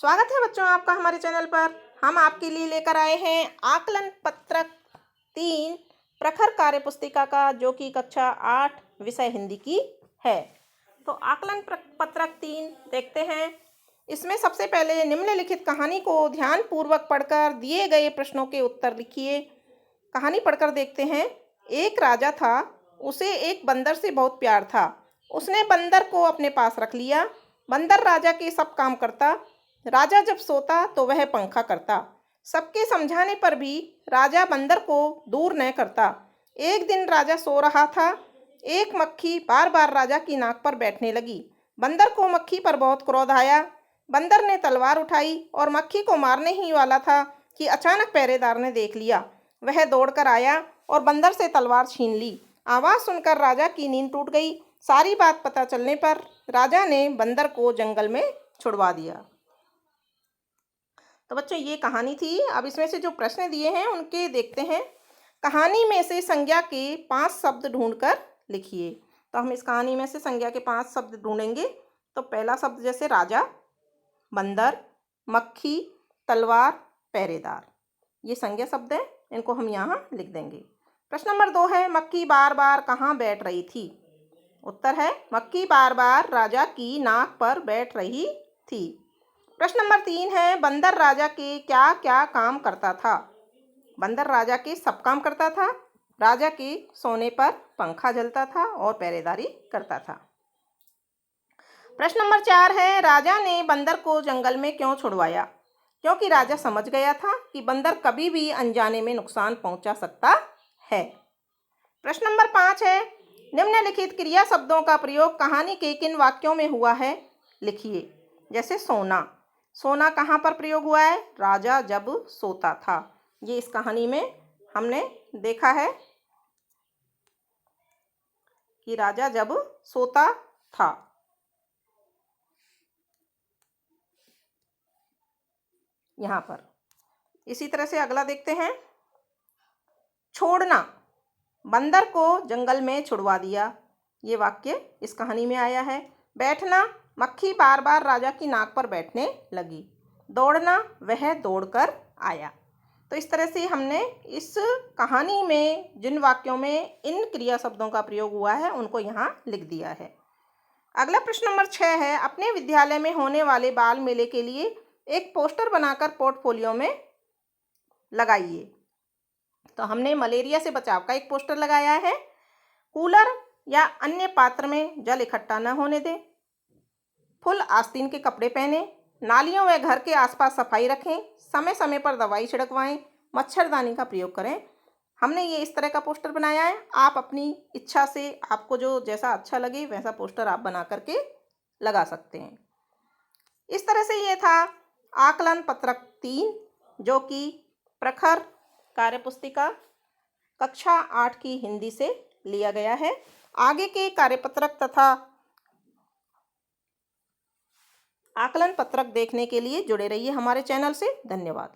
स्वागत है बच्चों आपका हमारे चैनल पर। हम आपके लिए लेकर आए हैं आकलन पत्रक 3 प्रखर कार्य पुस्तिका का, जो कि कक्षा 8 विषय हिंदी की है। तो आकलन पत्रक 3 देखते हैं। इसमें सबसे पहले निम्नलिखित कहानी को ध्यानपूर्वक पढ़कर दिए गए प्रश्नों के उत्तर लिखिए। कहानी पढ़कर देखते हैं। एक राजा था, उसे एक बंदर से बहुत प्यार था। उसने बंदर को अपने पास रख लिया। बंदर राजा के सब काम करता। राजा जब सोता तो वह पंखा करता। सबके समझाने पर भी राजा बंदर को दूर न करता। एक दिन राजा सो रहा था। एक मक्खी बार बार राजा की नाक पर बैठने लगी। बंदर को मक्खी पर बहुत क्रोध आया। बंदर ने तलवार उठाई और मक्खी को मारने ही वाला था कि अचानक पहरेदार ने देख लिया। वह दौड़कर आया और बंदर से तलवार छीन ली। आवाज़ सुनकर राजा की नींद टूट गई। सारी बात पता चलने पर राजा ने बंदर को जंगल में छुड़वा दिया। तो बच्चों, ये कहानी थी। अब इसमें से जो प्रश्न दिए हैं उनके देखते हैं। कहानी में से संज्ञा के 5 शब्द ढूंढकर लिखिए। तो हम इस कहानी में से संज्ञा के 5 शब्द ढूंढेंगे। तो पहला शब्द जैसे राजा, बंदर, मक्खी, तलवार, पहरेदार, ये संज्ञा शब्द हैं। इनको हम यहाँ लिख देंगे। प्रश्न नंबर 2 है, मक्खी बार बार कहाँ बैठ रही थी? उत्तर है, मक्खी बार बार राजा की नाक पर बैठ रही थी। प्रश्न नंबर 3 है, बंदर राजा के क्या क्या काम करता था? बंदर राजा के सब काम करता था। राजा के सोने पर पंखा जलता था और पहरेदारी करता था। प्रश्न नंबर 4 है, राजा ने बंदर को जंगल में क्यों छुड़वाया? क्योंकि राजा समझ गया था कि बंदर कभी भी अनजाने में नुकसान पहुंचा सकता है। प्रश्न नंबर 5 है, निम्नलिखित क्रिया शब्दों का प्रयोग कहानी के किन वाक्यों में हुआ है? लिखिए। जैसे सोना, सोना कहाँ पर प्रयोग हुआ है? राजा जब सोता था। ये इस कहानी में हमने देखा है कि राजा जब सोता था। यहाँ पर इसी तरह से अगला देखते हैं। छोड़ना, बंदर को जंगल में छुड़वा दिया। ये वाक्य इस कहानी में आया है। बैठना, मक्खी बार बार राजा की नाक पर बैठने लगी। दौड़ना, वह दौड़कर आया। तो इस तरह से हमने इस कहानी में जिन वाक्यों में इन क्रिया शब्दों का प्रयोग हुआ है उनको यहाँ लिख दिया है। अगला प्रश्न नंबर 6 है, अपने विद्यालय में होने वाले बाल मेले के लिए एक पोस्टर बनाकर पोर्टफोलियो में लगाइए। तो हमने मलेरिया से बचाव का एक पोस्टर लगाया है। कूलर या अन्य पात्र में जल इकट्ठा न होने दें। फुल आस्तीन के कपड़े पहने। नालियों व घर के आसपास सफाई रखें। समय समय पर दवाई छिड़कवाएं। मच्छरदानी का प्रयोग करें। हमने ये इस तरह का पोस्टर बनाया है। आप अपनी इच्छा से, आपको जो जैसा अच्छा लगे वैसा पोस्टर आप बना करके लगा सकते हैं। इस तरह से ये था आकलन पत्रक 3, जो कि प्रखर कार्यपुस्तिका कक्षा 8 की हिंदी से लिया गया है। आगे के कार्यपत्रक तथा आकलन पत्रक देखने के लिए जुड़े रहिए हमारे चैनल से। धन्यवाद।